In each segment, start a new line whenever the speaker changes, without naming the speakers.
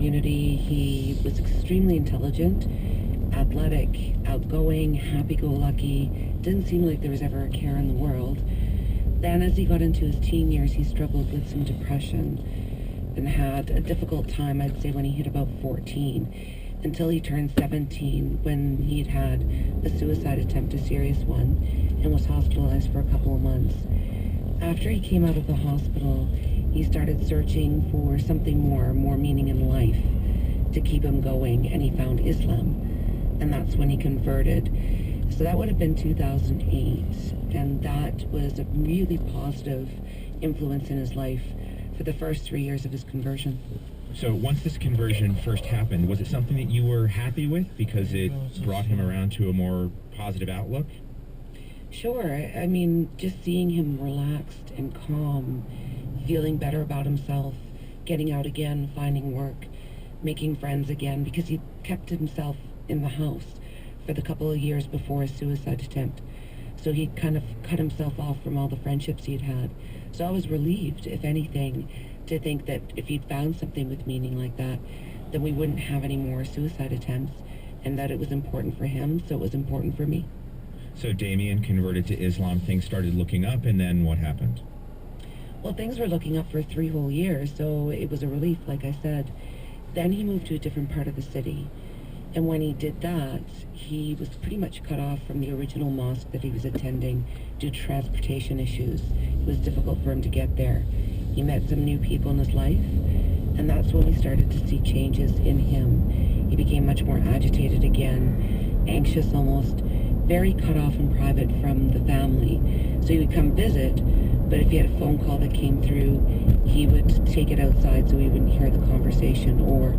community. He was extremely intelligent, athletic, outgoing, happy-go-lucky. Didn't seem like there was ever a care in the world. Then as he got into his teen years, he struggled with some depression and had a difficult time, I'd say, when he hit about 14, until he turned 17, when he'd had a suicide attempt, a serious one, and was hospitalized for a couple of months. After he came out of the hospital, he started searching for something more meaning in life to keep him going, and he found Islam, and that's when he converted. So that would have been 2008, and that was a really positive influence in his life for the first 3 years of his conversion.
So once this conversion first happened, was it something that you were happy with because it brought him around to a more positive outlook?
Sure. I mean, just seeing him relaxed and calm, feeling better about himself, getting out again, finding work, making friends again, because he kept himself in the house for the couple of years before his suicide attempt. So he kind of cut himself off from all the friendships he'd had. So I was relieved, if anything, to think that if he'd found something with meaning like that, then we wouldn't have any more suicide attempts, and that it was important for him, so it was important for me.
So Damien converted to Islam, things started looking up, and then what happened?
Well, things were looking up for 3 whole years, so it was a relief, like I said. Then he moved to a different part of the city, and when he did that, he was pretty much cut off from the original mosque that he was attending due to transportation issues. It was difficult for him to get there. He met some new people in his life, and that's when we started to see changes in him. He became much more agitated again, anxious almost, very cut off in private from the family. So he would come visit, but if he had a phone call that came through, he would take it outside so he wouldn't hear the conversation, or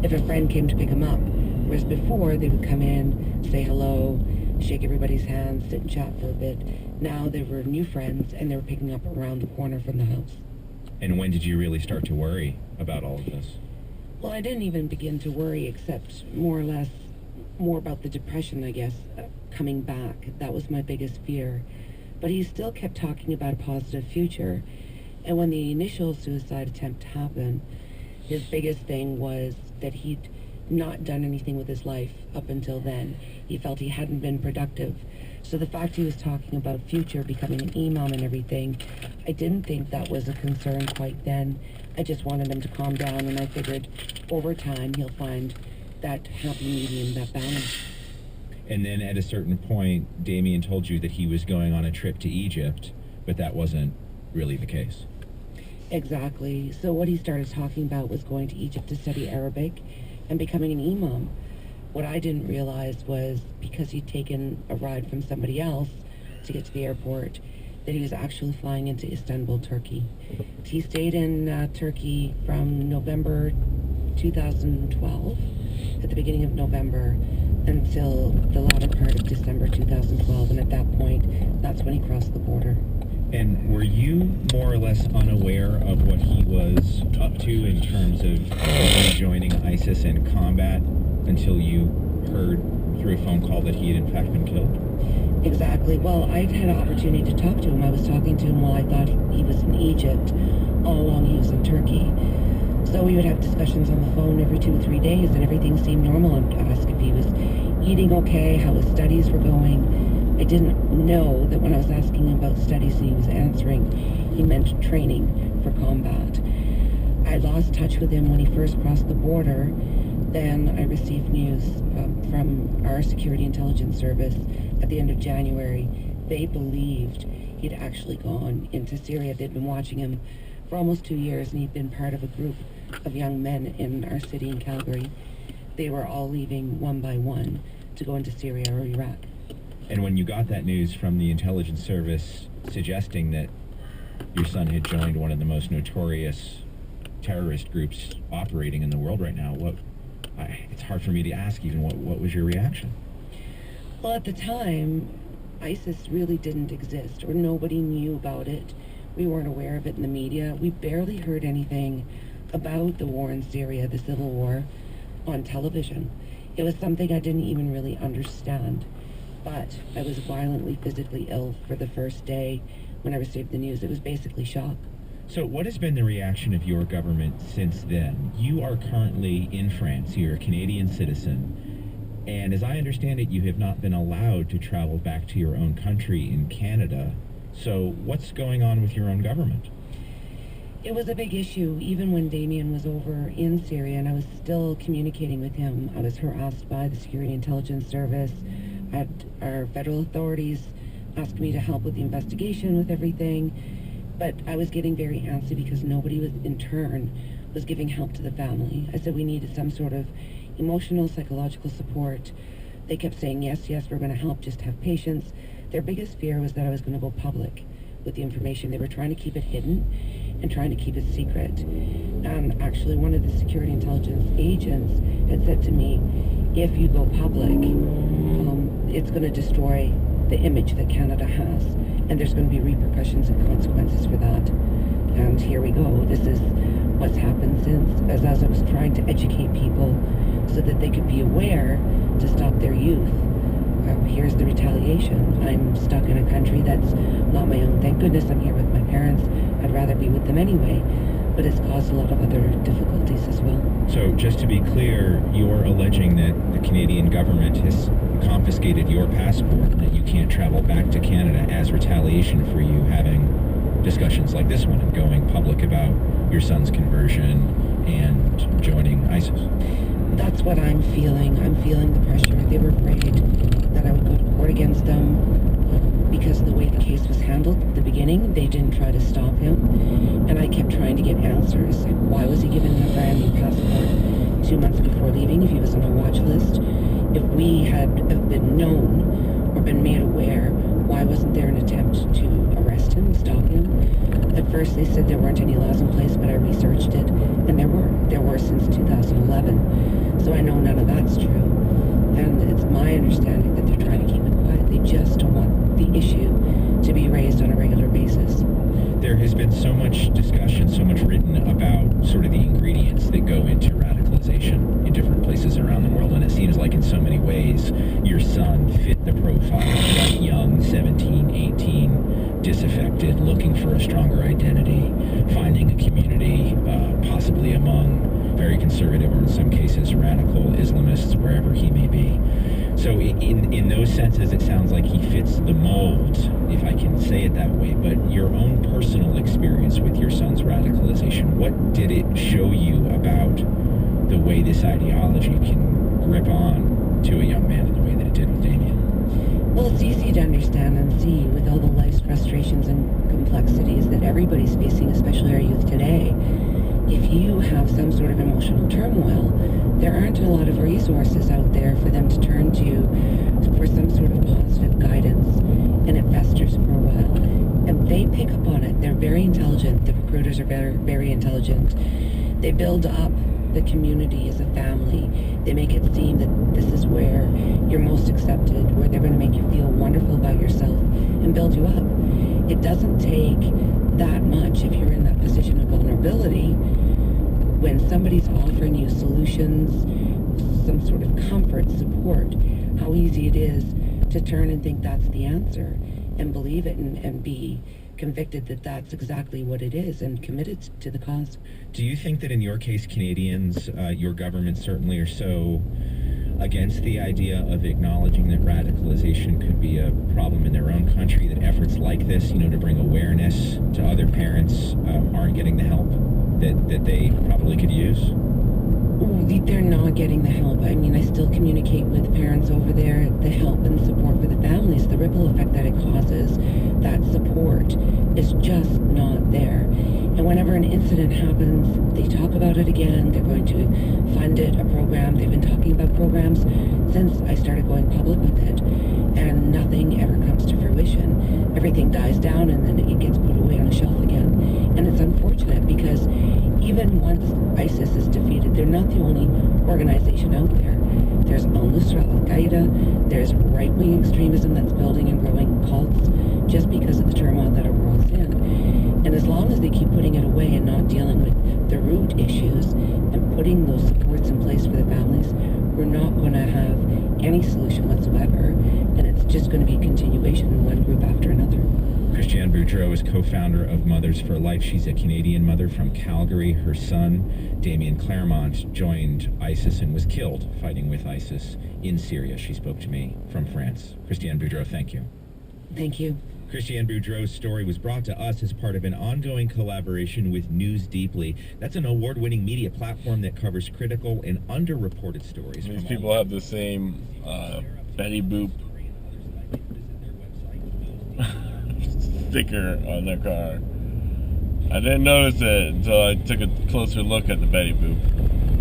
if a friend came to pick him up. Whereas before, they would come in, say hello, shake everybody's hands, sit and chat for a bit. Now there were new friends, and they were picking up around the corner from the house.
And when did you really start to worry about all of this?
Well, I didn't even begin to worry, except more or less more about the depression, I guess, coming back. That was my biggest fear. But he still kept talking about a positive future. And when the initial suicide attempt happened, his biggest thing was that he'd not done anything with his life up until then. He felt he hadn't been productive. So the fact he was talking about future, becoming an imam and everything, I didn't think that was a concern quite then. I just wanted him to calm down, and I figured over time he'll find that happy medium, that balance.
And then at a certain point, Damien told you that he was going on a trip to Egypt, but that wasn't really the case.
Exactly. So what he started talking about was going to Egypt to study Arabic and becoming an imam. What I didn't realize was because he'd taken a ride from somebody else to get to the airport, that he was actually flying into Istanbul, Turkey. He stayed in Turkey from November 2012, at the beginning of November, until the latter part of December 2012, and at that point, that's when he crossed the border.
And were you more or less unaware of what he was up to in terms of joining ISIS in combat until you heard through a phone call that he had in fact been killed?
Exactly. Well, I'd had an opportunity to talk to him. I was talking to him while I thought he was in Egypt. All along he was in Turkey. So we would have discussions on the phone every 2 or 3 days, and everything seemed normal. I'd ask if he was eating okay, how his studies were going. I didn't know that when I was asking him about studies and he was answering, he meant training for combat. I lost touch with him when he first crossed the border. Then I received news from our security intelligence service at the end of January. They believed he'd actually gone into Syria. They'd been watching him for almost 2 years, and he'd been part of a group of young men in our city in Calgary. They were all leaving one by one to go into Syria or Iraq.
And when you got that news from the intelligence service suggesting that your son had joined one of the most notorious terrorist groups operating in the world right now, it's hard for me to ask even, what was your reaction?
Well, at the time, ISIS really didn't exist, or nobody knew about it. We weren't aware of it in the media. We barely heard anything about the war in Syria, the civil war, on television. It was something I didn't even really understand. But I was violently physically ill for the first day when I received the news. It was basically shock.
So what has been the reaction of your government since then? You are currently in France. You're a Canadian citizen. And as I understand it, you have not been allowed to travel back to your own country in Canada. So what's going on with your own government?
It was a big issue, even when Damien was over in Syria, and I was still communicating with him. I was harassed by the Security Intelligence Service. I had our federal authorities ask me to help with the investigation, with everything. But I was getting very antsy because nobody was, in turn, was giving help to the family. I said we needed some sort of emotional, psychological support. They kept saying, yes, we're going to help, just have patience. Their biggest fear was that I was going to go public with the information. They were trying to keep it hidden and trying to keep it secret. And actually, one of the security intelligence agents had said to me, if you go public, it's going to destroy the image that Canada has, and there's going to be repercussions and consequences for that. And here we go. This is what's happened since, as I was trying to educate people so that they could be aware to stop their youth. Here's the retaliation. I'm stuck in a country that's not my own. Thank goodness I'm here with my parents. I'd rather be with them anyway, but it's caused a lot of other difficulties as well.
So just to be clear, you're alleging that the Canadian government has confiscated your passport and that you can't travel back to Canada as retaliation for you having discussions like this one and going public about your son's conversion and joining ISIS.
That's what I'm feeling. I'm feeling the pressure. They were afraid that I would go to court against them because of the way the case was handled at the beginning. They didn't try to stop him, and I kept trying to get answers. Why was he given a brand new passport 2 months before leaving if he was on a watch list? If we had been known or been made aware, why wasn't there an attempt to arrest him, stop him? At first they said there weren't any laws in place, but I researched it, and there were. There were since 2011. So I know none of that's true. And it's my understanding that they're trying to keep it quiet. They just don't want the issue to be raised on a regular basis.
There has been so much discussion, so much written about sort of the ingredients that go into radicalization in different places around the world, and it seems like in so many ways your son fit the profile of that young 17, 18, disaffected, looking for a stronger identity, finding a community, possibly among very conservative or in some cases radical Islamists, wherever he may be. So in those senses, it sounds like he fits the mold, if I can say it that way. But your own personal experience with your son's radicalization, what did it show you about the way this ideology can grip on to a young man in the way that it did with Damien?
Well, it's easy to understand and see with all the life's frustrations and complexities that everybody's facing, especially our youth today. If you have some sort of emotional turmoil, there aren't a lot of resources out there for them to turn to for some sort of positive guidance, and it festers for a while. And they pick up on it. They're very intelligent. The recruiters are very, very intelligent. They build up the community as a family. They make it seem that this is where you're most accepted, where they're going to make you feel wonderful about yourself and build you up. It doesn't take that much if you're in that position of vulnerability. When somebody's offering you solutions, some sort of comfort, support, how easy it is to turn and think that's the answer and believe it and be convicted that that's exactly what it is and committed to the cause.
Do you think that in your case, Canadians, your government certainly are so against the idea of acknowledging that radicalization could be a problem in their own country, that efforts like this, to bring awareness to other parents aren't getting the help that they probably could use?
They're not getting the help. I mean, I still communicate with parents over there. The help and support for the families, the ripple effect that it causes, that support is just not there. And whenever an incident happens, they talk about it again. They're going to fund it, a program. They've been talking about programs since I started going public with it. And nothing ever comes to fruition. Everything dies down and then it gets put away on a shelf again. And it's unfortunate because even once ISIS is defeated, they're not the only organization out there. There's al-Nusra, al-Qaeda, there's right-wing extremism that's building and growing cults just because of the turmoil that our world's in. And as long as they keep putting it away and not dealing with the root issues and putting those supports in place for the families, we're not going to have any solution whatsoever. And it's just going to be a continuation in one group after another.
Christiane Boudreau is co-founder of Mothers for Life. She's a Canadian mother from Calgary. Her son, Damien Claremont, joined ISIS and was killed fighting with ISIS in Syria. She spoke to me from France. Christiane Boudreau, thank you.
Thank you.
Christiane Boudreau's story was brought to us as part of an ongoing collaboration with News Deeply. That's an award-winning media platform that covers critical and underreported stories.
These people have the same Betty Boop sticker on their car. I didn't notice it until I took a closer look at the Betty Boop.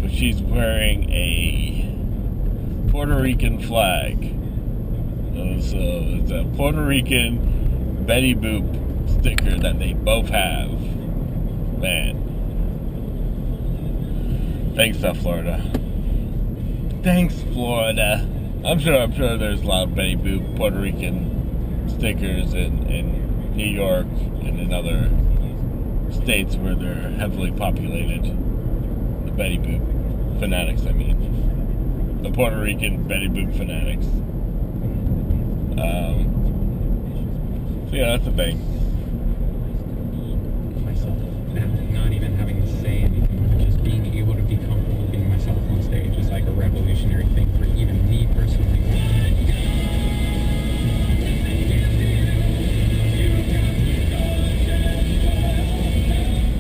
But she's wearing a Puerto Rican flag. So it's a Puerto Rican Betty Boop sticker that they both have. Man. Thanks, South Florida. Thanks, Florida. I'm sure there's a lot of Betty Boop Puerto Rican stickers in New York and in other states where they're heavily populated. The Betty Boop fanatics, I mean. The Puerto Rican Betty Boop fanatics. So yeah, that's the thing.
Myself, not even having to say anything, but just being able to be comfortable being myself on stage is like a revolutionary thing for even me personally.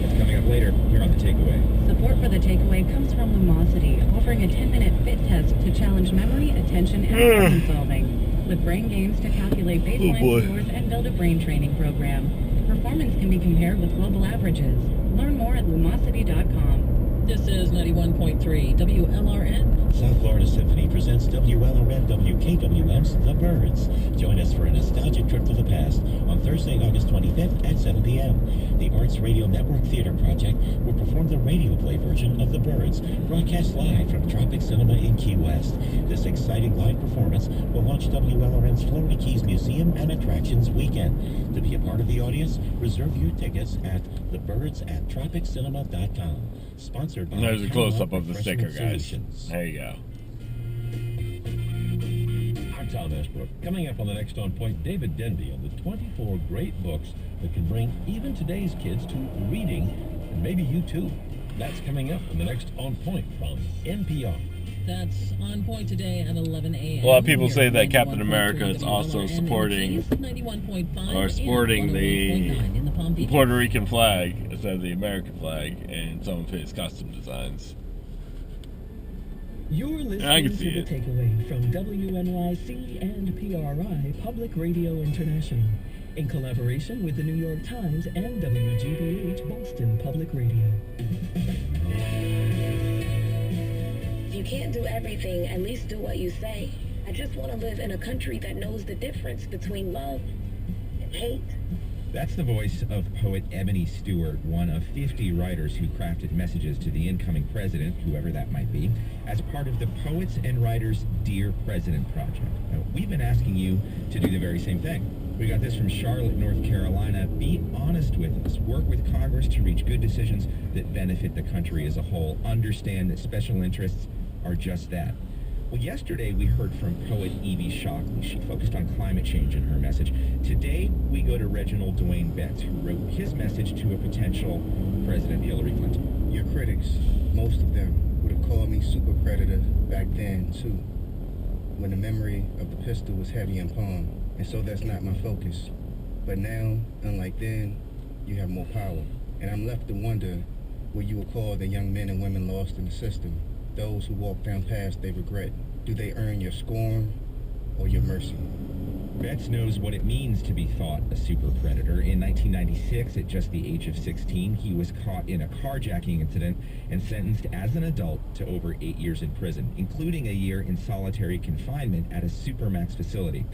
What's coming up later here on The Takeaway?
Support for The Takeaway comes from Lumosity, offering a 10-minute fit test to challenge memory, attention, and problem solving. With brain games to calculate baseline scores and build a brain training program. Performance can be compared with global averages. Learn more at lumosity.com.
This is 91.3 WLRN.
South Florida Symphony presents WLRN WKWM's The Birds. Join us for a nostalgic trip to the past on Thursday, August 25th at 7 p.m. The Arts Radio Network Theater Project will perform the radio play version of The Birds, broadcast live from Tropic Cinema in Key West. This exciting live performance will launch WLRN's Florida Keys Museum and Attractions Weekend. To be a part of the audience, reserve your tickets at thebirds@tropiccinema.com. Sponsored by
There's a close-up of the
Refreshment
sticker, guys.
Solutions.
There you go.
I'm Tom Esbrook. Coming up on the next On Point, David Denby on the 24 great books that can bring even today's kids to reading, and maybe you too. That's coming up in the next On Point from NPR.
That's on point today at 11 a.m.
A lot of people
Here
say
at
that Captain
91.3
America is also
WLRN
supporting
and Keys, 91.5
or sporting
and
the
108.9 in the Palm Beach.
Puerto Rican flag instead of the American flag in some of his costume designs.
You're
I can
listening
see
to
it.
The Takeaway from WNYC and PRI Public Radio International in collaboration with the New York Times and WGBH Boston Public Radio.
You can't do everything, at least do what you say. I just want to live in a country that knows the difference between love and hate.
That's the voice of poet Ebony Stewart, one of 50 writers who crafted messages to the incoming president, whoever that might be, as part of the Poets and Writers Dear President Project. Now, we've been asking you to do the very same thing. We got this from Charlotte, North Carolina. Be honest with us. Work with Congress to reach good decisions that benefit the country as a whole. Understand that special interests are just that. Well, yesterday we heard from poet Evie Shockley. She focused on climate change in her message. Today we go to Reginald Dwayne Betts, who wrote his message to a potential President Hillary Clinton.
Your critics, most of them, would have called me super predator back then too, when the memory of the pistol was heavy in palm, and so that's not my focus. But now, unlike then, you have more power, and I'm left to wonder what you would call the young men and women lost in the system. Those who walk down paths they regret. Do they earn your scorn or your mercy?
Betts knows what it means to be thought a super predator. In 1996, at just the age of 16, he was caught in a carjacking incident and sentenced as an adult to over 8 years in prison, including a year in solitary confinement at a Supermax facility.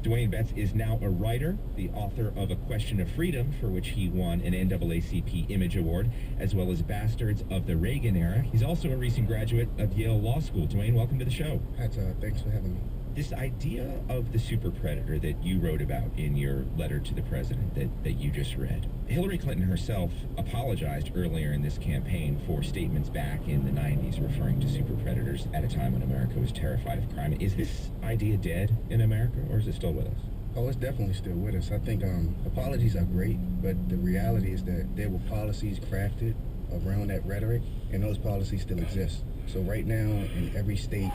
Dwayne Betts is now a writer, the author of A Question of Freedom, for which he won an NAACP Image Award, as well as Bastards of the Reagan Era. He's also a recent graduate of Yale Law School. Dwayne, welcome to the show.
Hi, Todd. Thanks for having me.
This idea of the super predator that you wrote about in your letter to the president that you just read, Hillary Clinton herself apologized earlier in this campaign for statements back in the 90s referring to super predators at a time when America was terrified of crime. Is this idea dead in America, or is it still with us?
Oh, it's definitely still with us. I think apologies are great, but the reality is that there were policies crafted around that rhetoric, and those policies still exist. So right now, in every state,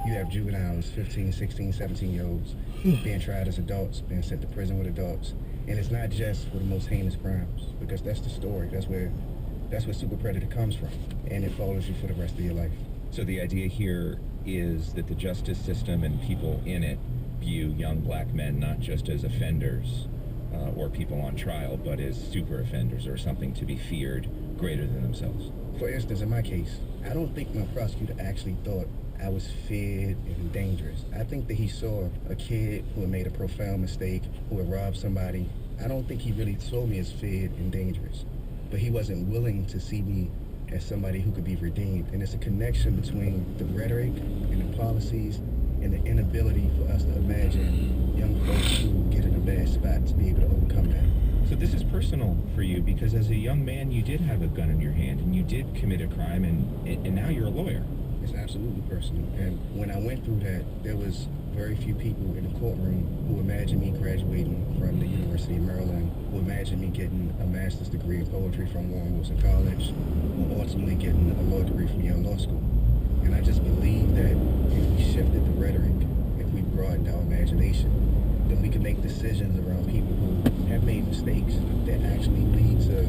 you have juveniles, 15, 16, 17-year-olds, being tried as adults, being sent to prison with adults. And it's not just for the most heinous crimes, because that's the story. That's where Super Predator comes from, and it follows you for the rest of your life.
So the idea here is that the justice system and people in it view young black men not just as offenders or people on trial, but as super offenders or something to be feared greater than themselves.
For instance, in my case, I don't think my prosecutor actually thought I was feared and dangerous. I think that he saw a kid who had made a profound mistake, who had robbed somebody. I don't think he really saw me as feared and dangerous, but he wasn't willing to see me as somebody who could be redeemed. And it's a connection between the rhetoric and the policies and the inability for us to imagine young folks who get in a bad spot to be able to overcome that.
So this is personal for you because as a young man, you did have a gun in your hand and you did commit a crime, and now you're a lawyer.
It's absolutely personal. And when I went through that, there was very few people in the courtroom who imagined me graduating from the University of Maryland, who imagined me getting a master's degree in poetry from Warren Wilson College, or ultimately getting a law degree from Yale Law School. And I just believe that if we shifted the rhetoric, if we broadened our imagination, then we can make decisions around people who have made mistakes that actually lead to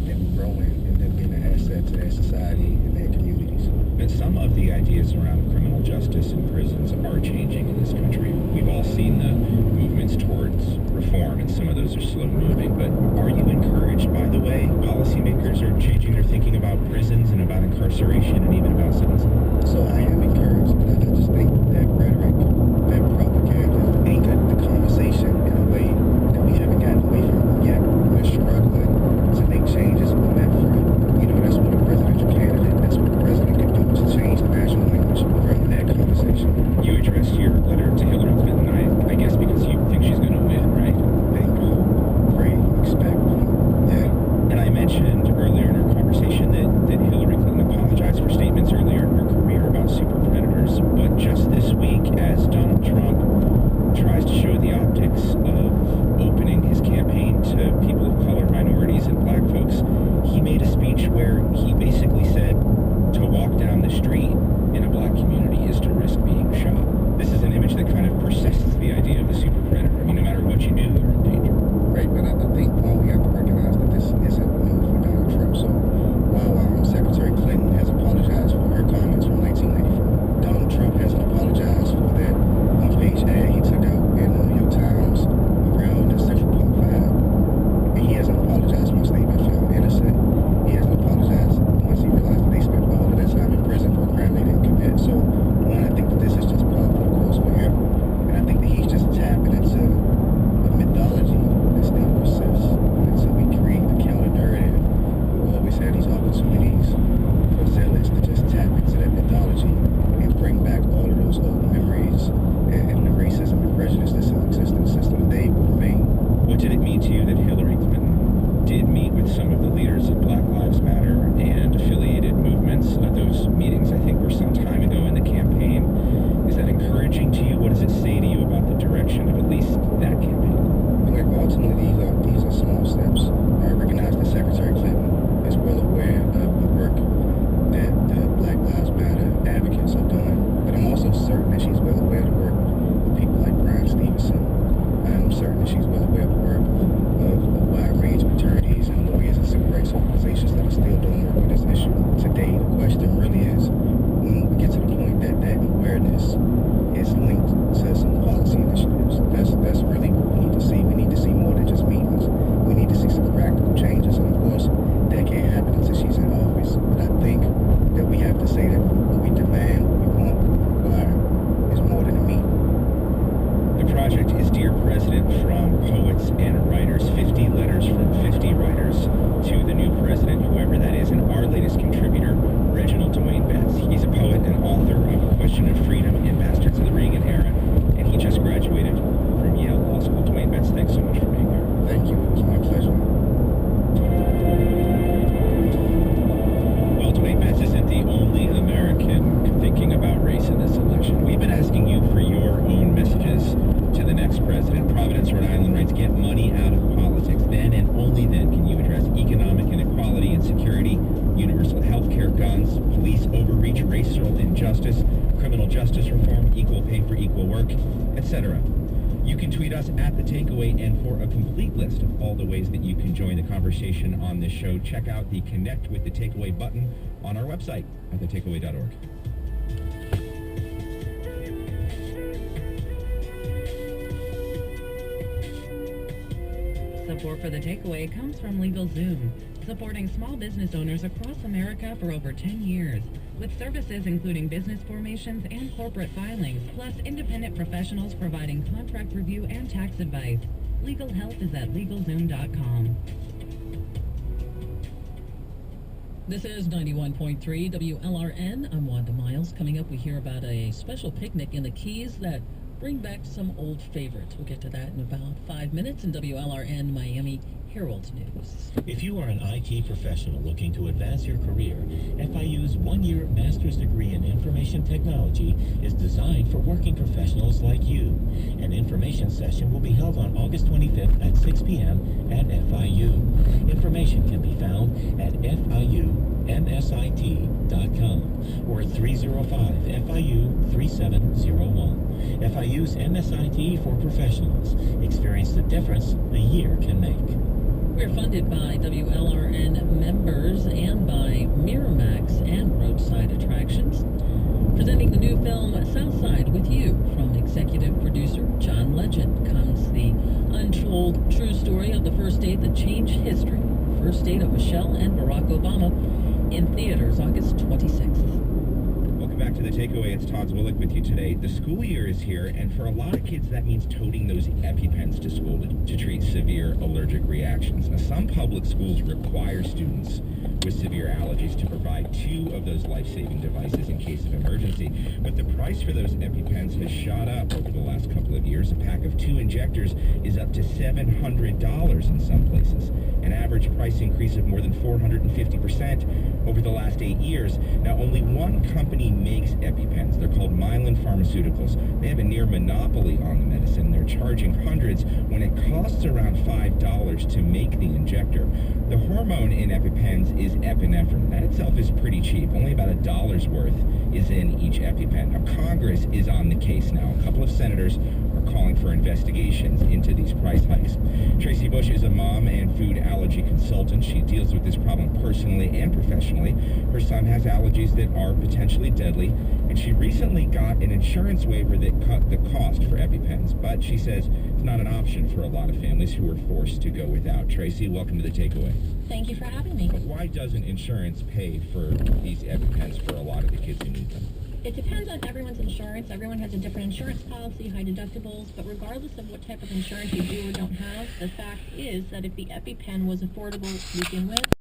them growing and them being an asset to their society and their communities.
And some of the ideas around criminal justice in prisons are changing in this country. We've all seen the movements towards reform, and some of those are slow moving. But are you encouraged by the way policymakers are changing their thinking about prisons and about incarceration and even about sentencing?
So I am encouraged, but I just think that rhetoric, that propaganda, anchored the conversation in a way that we haven't gotten away from yet. We're struggling to make changes on that front. You know, that's what a presidential candidate, that's what the president can do, to change the national language around that conversation.
You addressed your letter to Hillary Clinton, I guess because you think she's going to win, right?
Think, pray, expect, yeah.
And I mentioned earlier in our conversation that Hillary Clinton apologized for statements earlier in her career about super predators, but just this week, as Donald Trump tries to show the optics of opening his campaign to people of color, minorities, and black folks, he made a speech where he basically said to walk down the street in a black community is to risk being shot. This is an image that kind of persists the idea of the super predator. I mean, no matter what you do, you're in danger.
Right, but I think, one, we have to recognize that this isn't new for Donald Trump. So while Secretary Clinton has apologized for her comments from 1994, Donald Trump hasn't apologized for that one-page ad he took out in the New York Times around the Central Park 5. And he hasn't apologized once they've been found innocent. He hasn't apologized once he realized that they spent all of their time in prison for a crime they didn't commit. So, one, I think that this is just par for the course for him. And I think that he's just tapping into a mythology that still persists. And so we create a counter narrative. We always have these opportunities for zealots to just tap into that mythology and bring back all of those old memories and the racism and prejudice that still exist in the system. They will remain.
What did it mean to you that Hillary Clinton did meet with some of the leaders of Black Lives Matter and affiliated movements? Those meetings, I think, were some time ago in the campaign. Is that encouraging to you? What does it say to you about the direction of at least that campaign?
Like, ultimately, these are small steps. I recognize that Secretary Clinton is well aware of the work that the Black Lives Matter advocates are doing, but I'm also certain that she's well aware of the work of people like Brian Stevenson. I'm certain that she's well aware of the work of a wide range of attorneys and lawyers and civil rights organizations that are still doing work on this issue. Today, the question really is, when we get to the point that that awareness is linked to some policy initiatives, that's really what we need to see. We need to see more than just meetings. We need to see some practical changes, and of course, that can't happen until she's in office. But I think that we have to say that what we demand, what we want, what we require is more than a meeting.
The project is Dear President, from poets and writers, 50 letters from 50 writers to the new president, whoever that is, and our latest contributor, Reginald Dwayne Betts. He's a poet and author of Question of Freedom and Bastards of the Reagan Era, and he just graduated from Yale Law School. Dwayne Betts, thanks so much for being here.
Thank you. It was my pleasure.
Well, Dwayne Betts isn't the only American thinking about race in this election. We've been asking you for your own messages to the next president. Providence, Rhode police overreach, racial injustice, criminal justice reform, equal pay for equal work, etc. You can tweet us at The Takeaway, and for a complete list of all the ways that you can join the conversation on this show, check out the Connect with The Takeaway button on our website at thetakeaway.org.
Support for The Takeaway comes from LegalZoom, supporting small business owners across America for over 10 years, with services including business formations and corporate filings, plus independent professionals providing contract review and tax advice. Legal help is at LegalZoom.com.
This is 91.3 WLRN. I'm Wanda Miles. Coming up, we hear about a special picnic in the Keys that bring back some old favorites. We'll get to that in about 5 minutes in WLRN Miami Herald News.
If you are an IT professional looking to advance your career, FIU's one-year master's degree in information technology is designed for working professionals like you. An information session will be held on August 25th at 6 p.m. at FIU. Information can be found at FIUMSIT.com or 305-FIU-3701. FIU's MSIT for professionals. Experience the difference a year can make.
We're funded by WLRN members and by Miramax and Roadside Attractions. Presenting the new film Southside with You, from executive producer John Legend, comes the untold true story of the first date that changed history. First date of Michelle and Barack Obama, in theaters August 26th.
Welcome back to The Takeaway. It's Todd Willick with you today. The school year is here, and for a lot of kids, that means toting those EpiPens to school to treat severe allergic reactions. Now, some public schools require students with severe allergies to provide 2 of those life-saving devices in case of emergency, but the price for those EpiPens has shot up over the last couple of years. A pack of 2 injectors is up to $700 in some places, an average price increase of more than 450% over the last 8 years. Now, only one company makes EpiPens. They're called Mylan Pharmaceuticals. They have a near monopoly on the medicine. They're charging hundreds when it costs around $5 to make the injector. The hormone in EpiPens is epinephrine. That itself is pretty cheap. Only about $1 worth is in each EpiPen. Now, Congress is on the case now. A couple of senators are calling for investigations into these price hikes. Tracy Bush is a mom and food allergy consultant. She deals with this problem personally and professionally. Her son has allergies that are potentially deadly, and she recently got an insurance waiver that cut the cost for EpiPens, but she says it's not an option for a lot of families who are forced to go without. Tracy, welcome to The Takeaway.
Thank you for having me.
But why doesn't insurance pay for these EpiPens for a lot of the kids who need them?
It depends on everyone's insurance. Everyone has a different insurance policy, high deductibles, but regardless of what type of insurance you do or don't have, the fact is that if the EpiPen was affordable to begin with,